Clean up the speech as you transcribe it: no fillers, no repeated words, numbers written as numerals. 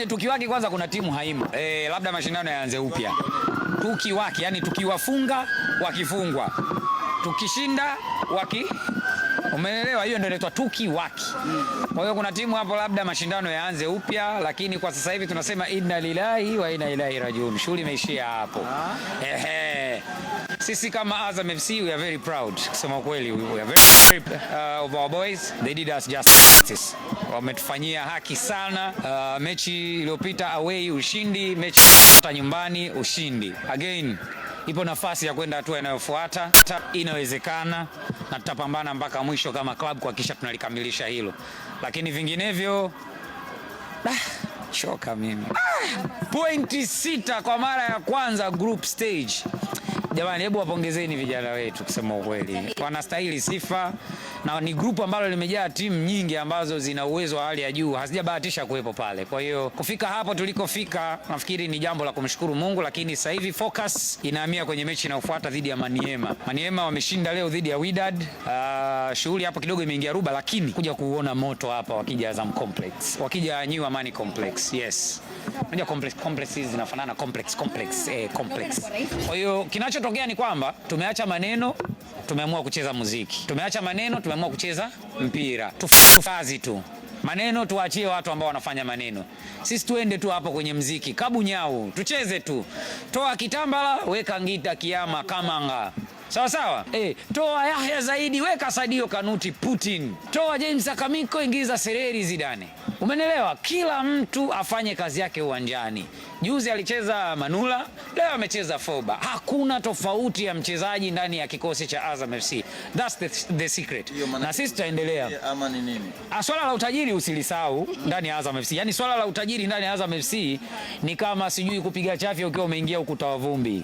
Tukiwaki kwanza kuna timu haimo. Labda mashindano yaanze upya. Tukiwaki, yani tukiwafunga wakifungwa. Tukishinda umeelewa, hiyo ndio inaitwa tukiwaki. Kwa hiyo kuna timu hapo labda mashindano yaanze upya, lakini kwa sasa hivi tunasema inna lillahi wa inna ilaihi rajiun. Shughuli imeishia hapo. Sisi kama Azam FC we are very proud. Kusema kweli we are very of our boys. They did us justice. Wametufanyia haki sana. Mechi iliyopita away ushindi, mechi nyumbani ushindi. Again, ipo nafasi ya kwenda hatua inayofuata. Inawezekana na tutapambana mpaka mwisho kama club kuhakikisha tunalikamilisha hilo. Lakini vinginevyo choka mimi. Pointi 6 kwa mara ya kwanza group stage. Jamani, hebu wapongezeni vijana wetu, kusema ukweli. Wanastahili sifa na ni grupu ambalo limejaa timu nyingi ambazo zina uwezo wa hali ya juu, hazijabahatisha kuwepo pale. Kwa hiyo kufika hapo tulikofika, nafikiri ni jambo la kumshukuru Mungu, lakini sasa hivi focus inahamia kwenye mechi inayofuata dhidi ya Maniema. Maniema wameshinda leo dhidi ya Wydad. Shughuli hapo kidogo imeingia ruba, lakini kuja kuona moto hapa wakija Azam Complex, wakija New Amani Complex. Yes. Unajua complexes zinafanana complex. Kwa hiyo kinachotokea ni kwamba tumeacha maneno, tumeamua kucheza muziki. Tumeacha maneno, tumeamua kucheza mpira. Tufazi tu. Maneno tuachie watu ambao wanafanya maneno. Sisi tuende tu hapo kwenye muziki. Kabu nyau, tucheze tu. Toa kitambala, weka ngita kiama kamanga. Sawa sawa? Toa Yahya Zaidi, weka Sadio Kanuti Putin. Toa James Akamiko, ingiza Sereri Zidane. Umenelewa? Kila mtu afanye kazi yake uwanjani. Juzi alicheza Manula, leo amecheza Foba. Hakuna tofauti ya mchezaji ndani ya kikosi cha Azam FC. That's the secret. Na sisi tutaendelea. Ama ni nini? Swala la utajiri usilisahau ndani ya Azam FC. Yaani swala la utajiri ndani ya Azam FC ni kama sijui kupiga chafya ukiwa umeingia ukuta wa vumbi.